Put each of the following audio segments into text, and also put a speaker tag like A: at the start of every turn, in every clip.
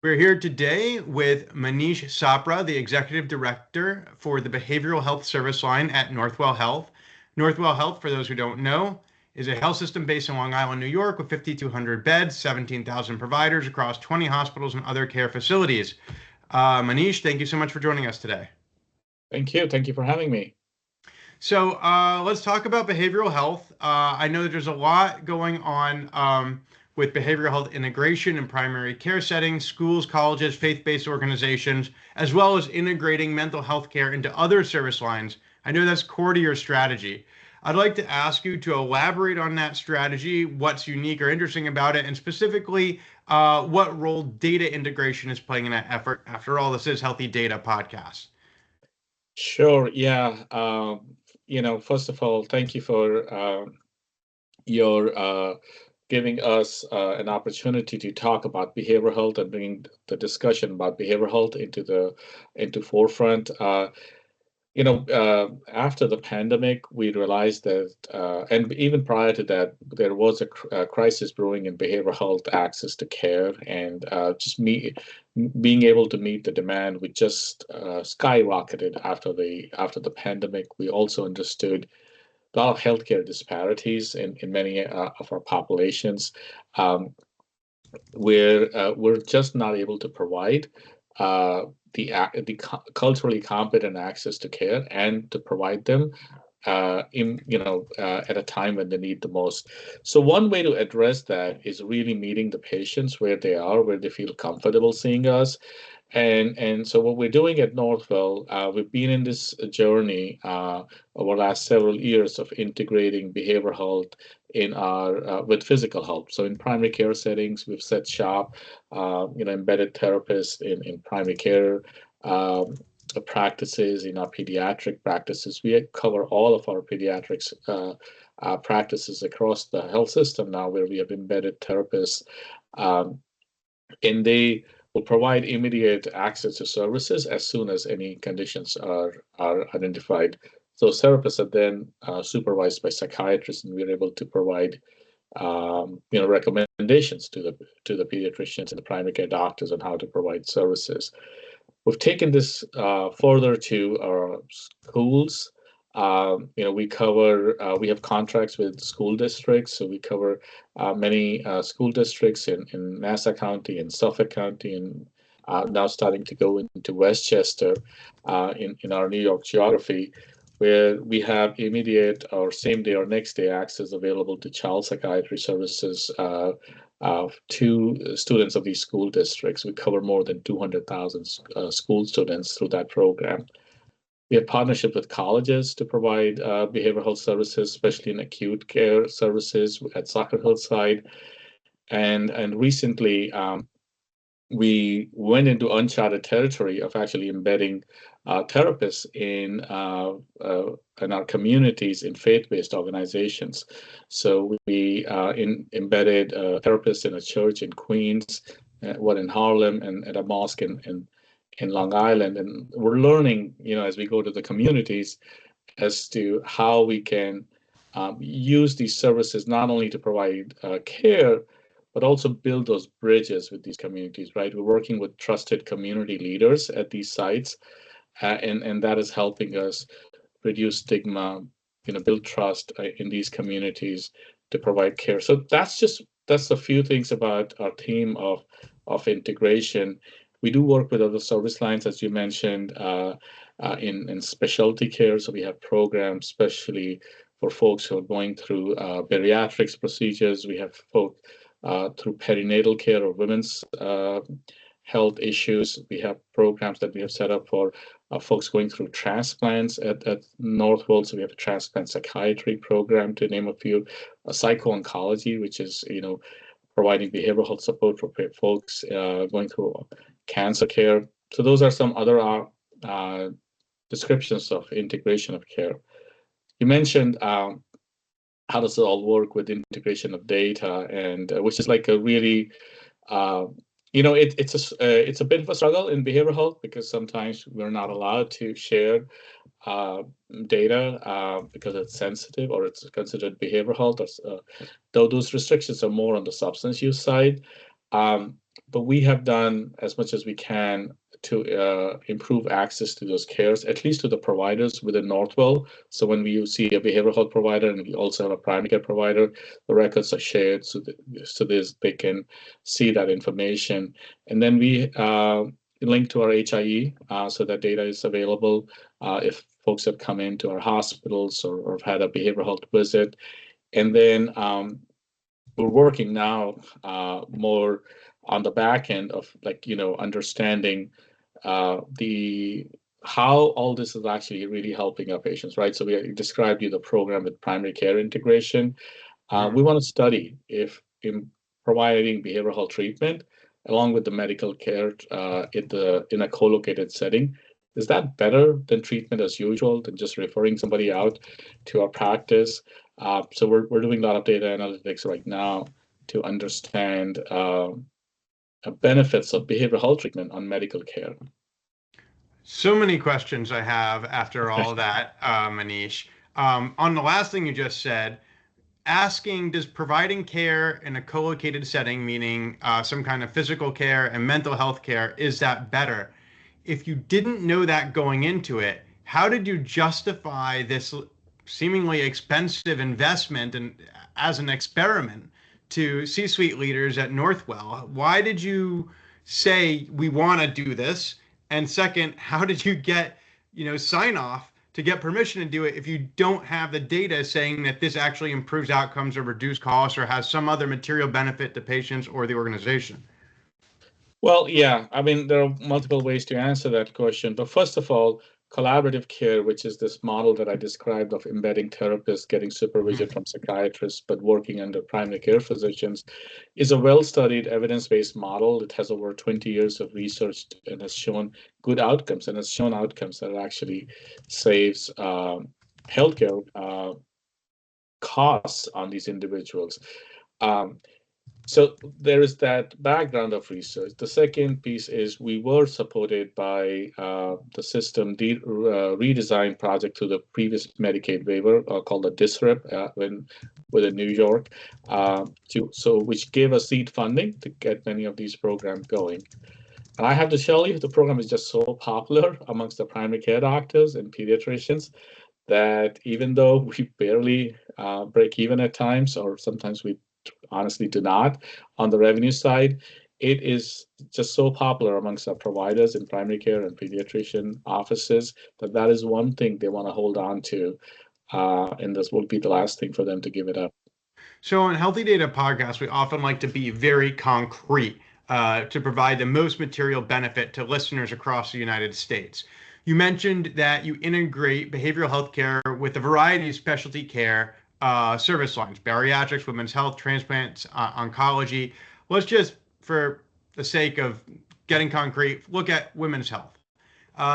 A: We're here today with Manish Sapra, the Executive Director for the Behavioral Health Service Line at Northwell Health. Northwell Health, for those who don't know, is a health system based in Long Island, New York, with 5,200 beds, 17,000 providers across 20 hospitals and other care facilities. Manish, thank you so much for joining us today.
B: Thank you. Thank you for having me.
A: So let's talk about behavioral health. I know that there's a lot going on with behavioral health integration in primary care settings, schools, colleges, faith-based organizations, as well as integrating mental health care into other service lines. I know that's core to your strategy. I'd like to ask you to elaborate on that strategy, what's unique or interesting about it, and specifically what role data integration is playing in that effort. After all, this is Healthy Data Podcast.
B: Sure. Yeah. First of all, thank you for your giving us an opportunity to talk about behavioral health and bringing the discussion about behavioral health into forefront. After the pandemic, we realized that, and even prior to that, there was a crisis brewing in behavioral health access to care, and being able to meet the demand, we just skyrocketed after the pandemic. We also understood a lot of healthcare disparities in many of our populations, where we're just not able to provide the culturally competent access to care and to provide them at a time when they need the most. So one way to address that is really meeting the patients where they are, where they feel comfortable seeing us. And so what we're doing at Northwell, we've been in this journey over the last several years of integrating behavioral health in our with physical health. So in primary care settings, we've set shop, embedded therapists in primary care practices, in our pediatric practices. We cover all of our pediatrics practices across the health system now, where we have embedded therapists, and they will provide immediate access to services as soon as any conditions are identified. So therapists are then supervised by psychiatrists, and we're able to provide recommendations to the pediatricians and the primary care doctors on how to provide services. We've taken this further to our schools. We have contracts with school districts, so we cover many school districts in Nassau County and Suffolk County, and now starting to go into Westchester in our New York geography, where we have immediate or same day or next day access available to child psychiatry services to students of these school districts. We cover more than 200,000 school students through that program. We have partnership with colleges to provide behavioral health services, especially in acute care services at Soccer Hillside. And recently, we went into uncharted territory of actually embedding therapists in our communities in faith-based organizations. So we embedded therapists in a church in Queens, one in Harlem, and at a mosque in Long Island. And we're learning, as we go to the communities, as to how we can use these services not only to provide care, but also build those bridges with these communities, right? We're working with trusted community leaders at these sites, and that is helping us reduce stigma, build trust in these communities to provide care. So that's a few things about our theme of integration. We do work with other service lines, as you mentioned, in specialty care. So we have programs, especially for folks who are going through bariatrics procedures. We have folks through perinatal care or women's health issues. We have programs that we have set up for folks going through transplants at Northwell. So we have a transplant psychiatry program, to name a few. Psycho-oncology, which is providing behavioral health support for folks going through cancer care. So those are some other descriptions of integration of care. You mentioned how does it all work with integration of data, and which is like a really it's a bit of a struggle in behavioral health, because sometimes we're not allowed to share data because it's sensitive or it's considered behavioral health, though those restrictions are more on the substance use side. but we have done as much as we can to improve access to those cares, at least to the providers within Northwell. So when we see a behavioral health provider and we also have a primary care provider, the records are shared they can see that information. And then we link to our HIE so that data is available if folks have come into our hospitals or have had a behavioral health visit. And then we're working now more on the back end of understanding the how all this is actually really helping our patients, right? So we described you the program with primary care integration. We want to study if in providing behavioral health treatment along with the medical care in a co-located setting, is that better than treatment as usual, than just referring somebody out to our practice? So we're doing a lot of data analytics right now to understand benefits of behavioral health treatment on medical care.
A: So many questions I have after all that, Manish. On the last thing you just said, asking, does providing care in a co-located setting, meaning some kind of physical care and mental health care, is that better? If you didn't know that going into it, how did you justify this seemingly expensive investment and as an experiment to C-suite leaders at Northwell? Why did you say we want to do this? And second, how did you get, sign off to get permission to do it if you don't have the data saying that this actually improves outcomes or reduce costs or has some other material benefit to patients or the organization?
B: Well, yeah, I mean, there are multiple ways to answer that question. But first of all, collaborative care, which is this model that I described of embedding therapists, getting supervision from psychiatrists, but working under primary care physicians, is a well-studied evidence-based model. It has over 20 years of research and has shown good outcomes, and has shown outcomes that actually saves healthcare costs on these individuals. So there is that background of research. The second piece is we were supported by the system redesign project through the previous Medicaid waiver called the DISRIP within New York, which gave us seed funding to get many of these programs going. And I have to tell you, the program is just so popular amongst the primary care doctors and pediatricians that even though we barely break even at times, or sometimes we honestly do not on the revenue side, it is just so popular amongst our providers in primary care and pediatrician offices that is one thing they want to hold on to, and this will be the last thing for them to give it up.
A: So on Healthy Data Podcast, we often like to be very concrete to provide the most material benefit to listeners across the United States. You mentioned that you integrate behavioral health care with a variety of specialty care service lines: bariatrics, women's health, transplants, oncology. Let's just, for the sake of getting concrete, look at women's health.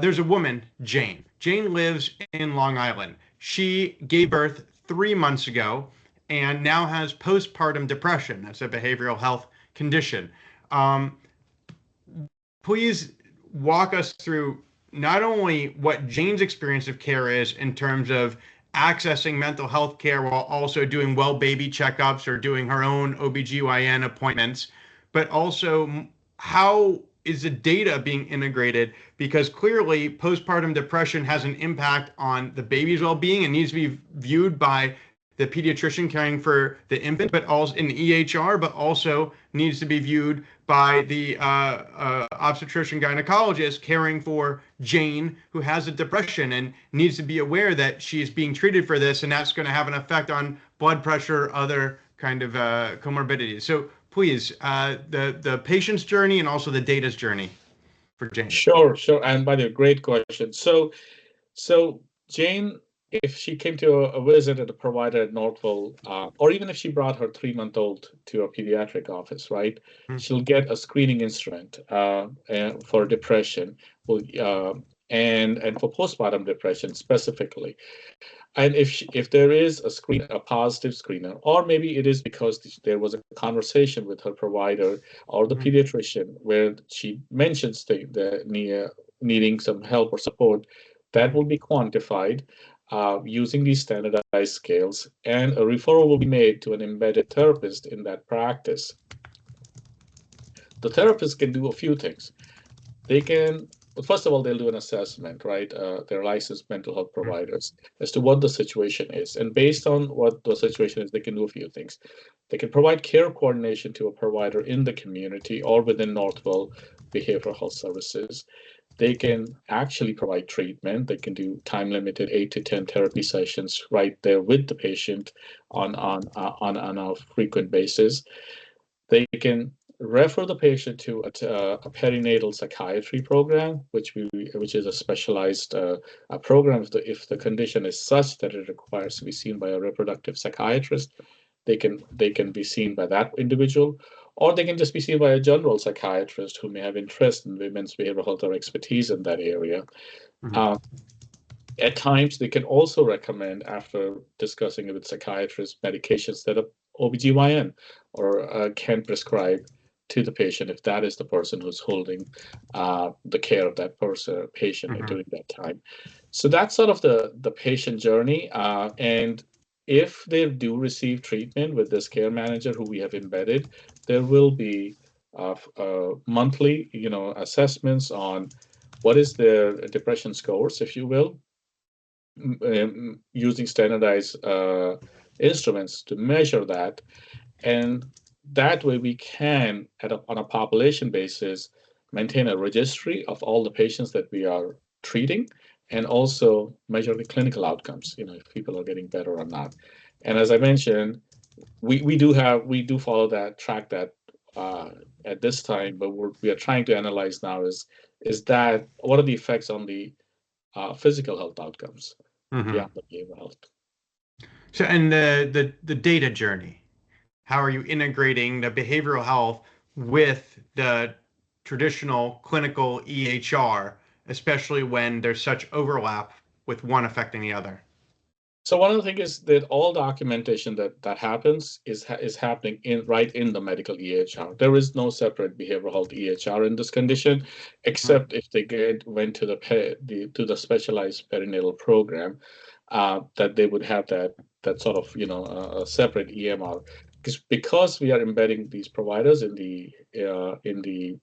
A: There's a woman, Jane. Jane lives in Long Island. She gave birth 3 months ago and now has postpartum depression. That's a behavioral health condition. Um, Please walk us through not only what Jane's experience of care is in terms of accessing mental health care while also doing well baby checkups or doing her own OBGYN appointments, but also how is the data being integrated? Because clearly postpartum depression has an impact on the baby's well-being and needs to be viewed by the pediatrician caring for the infant, but also in EHR, but also needs to be viewed by the obstetrician gynecologist caring for Jane, who has a depression and needs to be aware that she is being treated for this, and that's going to have an effect on blood pressure, other kind of comorbidities. So please, the patient's journey and also the data's journey for Jane.
B: Sure. And by the way, great question. So Jane, if she came to a visit at a provider at Northwell, or even if she brought her 3-month-old to a pediatric office, right, she'll get a screening instrument for depression, and for postpartum depression specifically. And if there is a positive screener, or maybe it is because there was a conversation with her provider or the pediatrician where she mentions the needing some help or support, that will be quantified using these standardized scales, and a referral will be made to an embedded therapist in that practice. the therapist can do a few things. They can, well, first of all, they'll do an assessment, right? They're licensed mental health providers as to what the situation is. And based on what the situation is, they can do a few things. They can provide care coordination to a provider in the community or within Northwell Behavioral Health Services. They can actually provide treatment. They can do time limited 8 to 10 therapy sessions right there with the patient on a frequent basis. They can refer the patient to a perinatal psychiatry program, which is a specialized a program if the condition is such that it requires to be seen by a reproductive psychiatrist. They can be seen by that individual, or they can just be seen by a general psychiatrist who may have interest in women's behavioral health or expertise in that area.
A: Mm-hmm.
B: Uh, at times, they can also recommend, after discussing it with psychiatrists, medications that a OBGYN or can prescribe to the patient if that is the person who's holding the care of that patient
A: Mm-hmm.
B: during that time. So that's sort of the patient journey. And if they do receive treatment with this care manager who we have embedded, there will be monthly, assessments on what is their depression scores, if you will, using standardized instruments to measure that. And that way we can, on a population basis, maintain a registry of all the patients that we are treating and also measure the clinical outcomes, if people are getting better or not. And as I mentioned, we do follow that, track that at this time, but we are trying to analyze now is that what are the effects on the physical health outcomes
A: Mm-hmm.
B: beyond the behavioral health.
A: So, and the data journey, how are you integrating the behavioral health with the traditional clinical EHR, especially when there's such overlap with one affecting the other?
B: So one of the things is that all documentation that happens is happening right in the medical EHR. There is no separate behavioral health EHR in this condition,
A: Mhm.
B: except if they went to the specialized perinatal program, that they would have that sort of a separate EMR. Because we are embedding these providers in the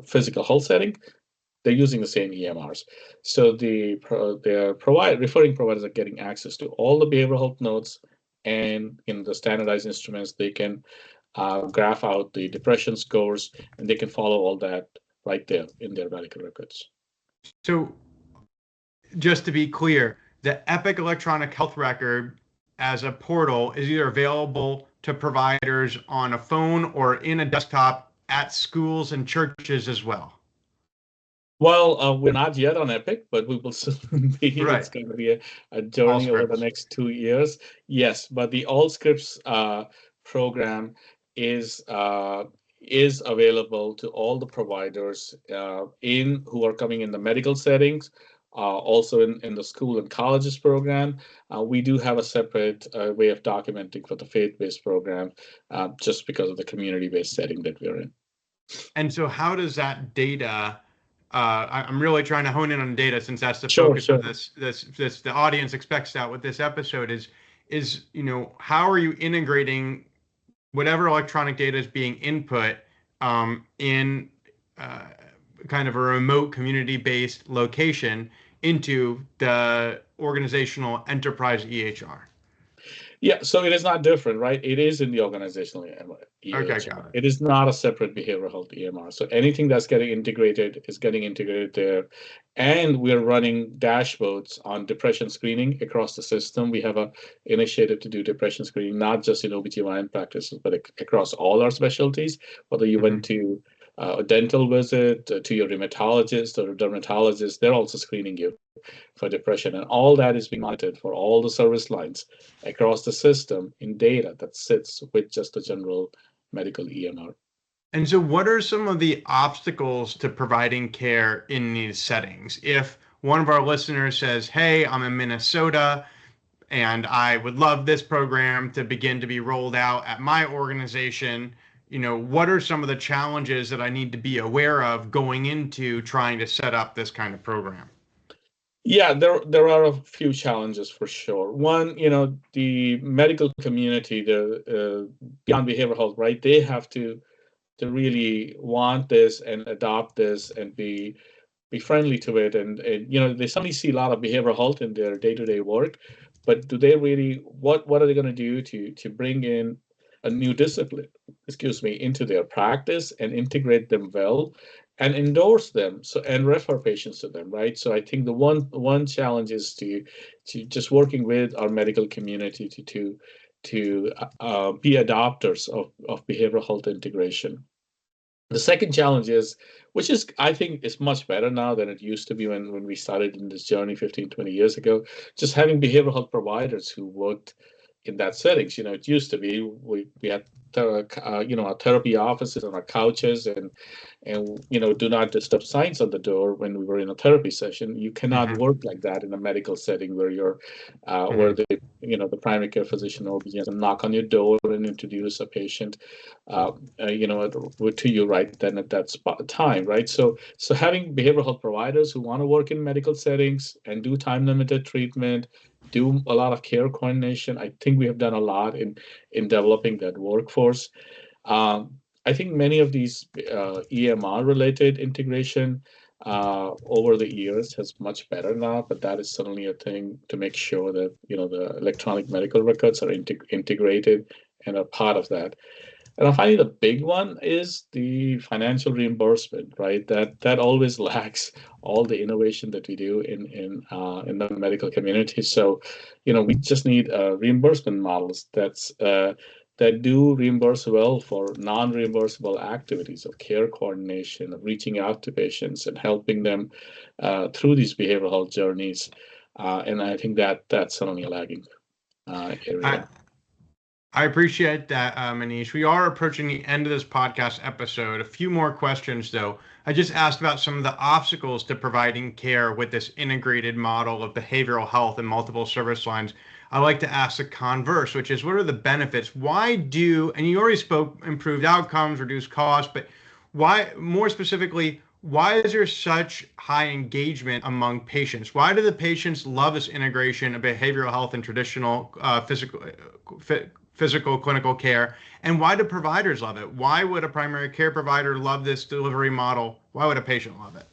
B: physical health setting, they're using the same EMRs. So their referring providers are getting access to all the behavioral health notes, and in the standardized instruments, they can graph out the depression scores, and they can follow all that right there in their medical records.
A: So, just to be clear, the Epic electronic health record as a portal is either available to providers on a phone or in a desktop at schools and churches as well.
B: Well, we're not yet on Epic, but we will soon be.
A: Right.
B: It's going to be a journey over the
A: Allscripts.
B: next 2 years. Yes, but the Allscripts program is available to all the providers who are coming in the medical settings, also in the school and colleges program. We do have a separate way of documenting for the faith-based program, just because of the community-based setting that we're in.
A: And so, how does that data? I'm really trying to hone in on data since that's the
B: Sure,
A: focus of
B: sure.
A: this. The audience expects that with this episode is how are you integrating whatever electronic data is being input in uh, kind of a remote community-based location into the organizational enterprise EHR.
B: Yeah, so it is not different, right? It is in the organizational
A: Okay,
B: EHR.
A: got it.
B: It is not a separate behavioral health EMR. So anything that's getting integrated is getting integrated there. And we're running dashboards on depression screening across the system. We have a initiative to do depression screening, not just in OBGYN practices, but across all our specialties, whether you
A: Mm-hmm.
B: went to a dental visit, to your rheumatologist or a dermatologist, they're also screening you for depression. And all that is being monitored for all the service lines across the system in data that sits with just the general medical EMR.
A: And so, what are some of the obstacles to providing care in these settings? If one of our listeners says, "Hey, I'm in Minnesota and I would love this program to begin to be rolled out at my organization," what are some of the challenges that I need to be aware of going into trying to set up this kind of program?
B: Yeah, there are a few challenges for sure. One, the medical community, the beyond behavioral health, right? They have to really want this and adopt this and be friendly to it. And they suddenly see a lot of behavioral health in their day-to-day work, but do they really, what are they going to do to bring in a new discipline, excuse me, into their practice and integrate them well and endorse them, so and refer patients to them, right? So I think the one challenge is to just working with our medical community to be adopters of behavioral health integration. The second challenge is, which is, I think, is much better now than it used to be when we started in this journey 15, 20 years ago, just having behavioral health providers who worked in that settings. It used to be we had our therapy offices on our couches and do not disturb signs on the door when we were in a therapy session. You cannot
A: Hmm.
B: work like that in a medical setting where you're where
A: Hmm.
B: the primary care physician or begins to knock on your door and introduce a patient uh, to you right then at that time, right? So having behavioral health providers who want to work in medical settings and do time limited treatment, do a lot of care coordination. I think we have done a lot in developing that workforce. I think many of these EMR related integration over the years has much better now, but that is certainly a thing to make sure that the electronic medical records are integrated and are part of that. And I find the big one is the financial reimbursement, right? That always lacks all the innovation that we do in the medical community. So, we just need reimbursement models that do reimburse well for non-reimbursable activities of care coordination, of reaching out to patients and helping them through these behavioral health journeys. And I think that's certainly a lagging
A: I,
B: area.
A: I appreciate that, Manish. We are approaching the end of this podcast episode. A few more questions, though. I just asked about some of the obstacles to providing care with this integrated model of behavioral health and multiple service lines. I like to ask the converse, which is what are the benefits? And you already spoke improved outcomes, reduced costs, but why, more specifically, why is there such high engagement among patients? Why do the patients love this integration of behavioral health and traditional physical clinical care? And why do providers love it? Why would a primary care provider love this delivery model? Why would a patient love it?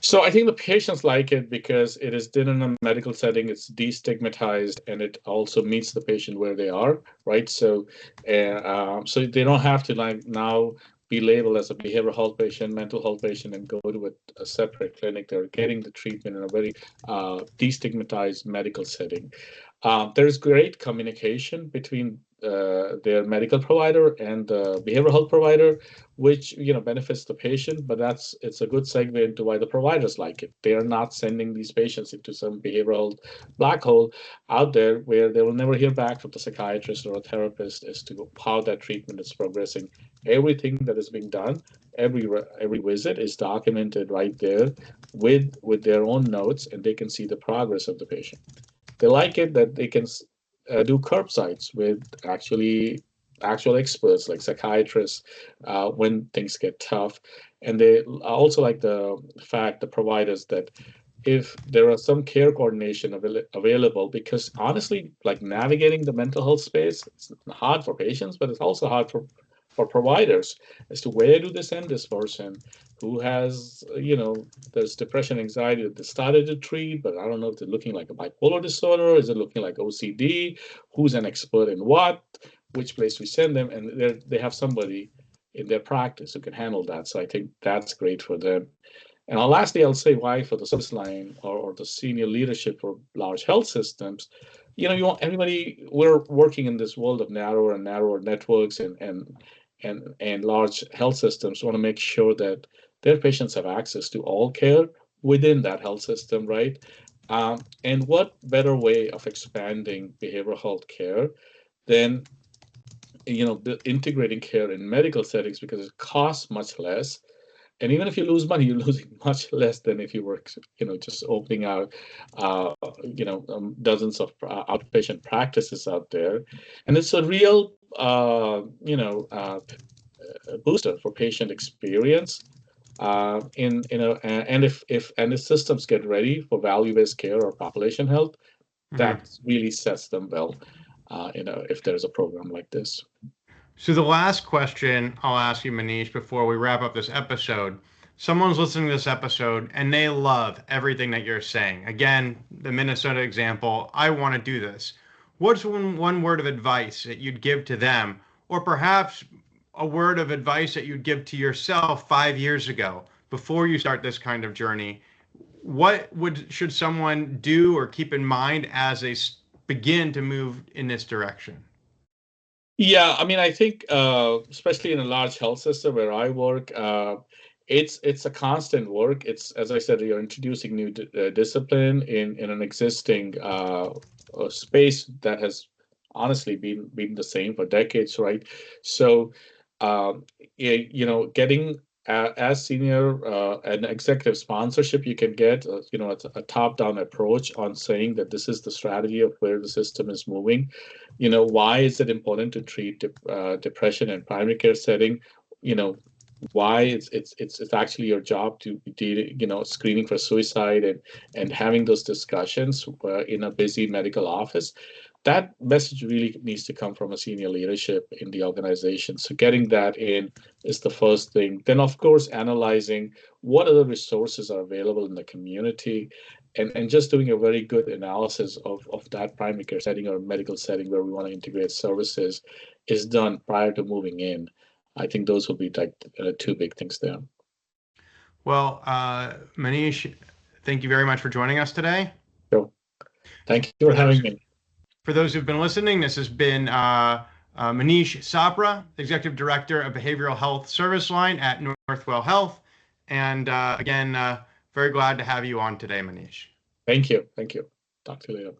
B: So I think the patients like it because it is done in a medical setting, it's destigmatized, and it also meets the patient where they are, right? So they don't have to like now be labeled as a behavioral health patient, mental health patient, and go to a separate clinic. They're getting the treatment in a very destigmatized medical setting. There's great communication between their medical provider and the behavioral health provider, which benefits the patient. But it's a good segue into why the providers like it. They are not sending these patients into some behavioral black hole out there where they will never hear back from the psychiatrist or a therapist as to how that treatment is progressing. Everything that is being done, every visit is documented right there with their own notes, and they can see the progress of the patient. They like it that they can do curbsides with actual experts like psychiatrists when things get tough. And they also like the fact, the providers, that if there are some care coordination available, because honestly, like navigating the mental health space, it's hard for patients, but it's also hard for providers as to where do they send this person who has, there's depression, anxiety that they started to treat, but I don't know if they're looking like a bipolar disorder, is it looking like OCD, who's an expert in what, which place we send them, and they have somebody in their practice who can handle that. So I think that's great for them. And lastly, I'll say why for the service line or the senior leadership for large health systems, you want everybody, we're working in this world of narrower and narrower networks and large health systems want to make sure that their patients have access to all care within that health system, right? And what better way of expanding behavioral health care than integrating care in medical settings, because it costs much less, and even if you lose money, you're losing much less than if you were, just opening out, dozens of outpatient practices out there. And it's a real, booster for patient experience. And if systems get ready for value-based care or population health,
A: Mhm.
B: that really sets them well. If there's a program like this.
A: So the last question I'll ask you, Manish, before we wrap up this episode, someone's listening to this episode and they love everything that you're saying. Again, the Minnesota example, I want to do this. What's one word of advice that you'd give to them, or perhaps a word of advice that you'd give to yourself 5 years ago before you start this kind of journey? What should someone do or keep in mind as they begin to move in this direction?
B: Yeah, I mean, I think especially in a large health system where I work, it's a constant work. It's, as I said, you're introducing new discipline in an existing space that has honestly been the same for decades, right? So, getting as senior an executive sponsorship you can get, a top-down approach on saying that this is the strategy of where the system is moving. Why is it important to treat depression in primary care setting? You know, why it's actually your job to be screening for suicide and having those discussions in a busy medical office. That message really needs to come from a senior leadership in the organization. So getting that in is the first thing. Then, of course, analyzing what other resources are available in the community, and just doing a very good analysis of that primary care setting or medical setting where we want to integrate services is done prior to moving in. I think those will be like two big things there.
A: Well, Manish, thank you very much for joining us today.
B: So thank you for
A: For those
B: having me.
A: for those who've been listening, this has been Manish Sapra, Executive Director of Behavioral Health Service Line at Northwell Health. And again, very glad to have you on today, Manish.
B: Thank you. Thank you. Talk to you later.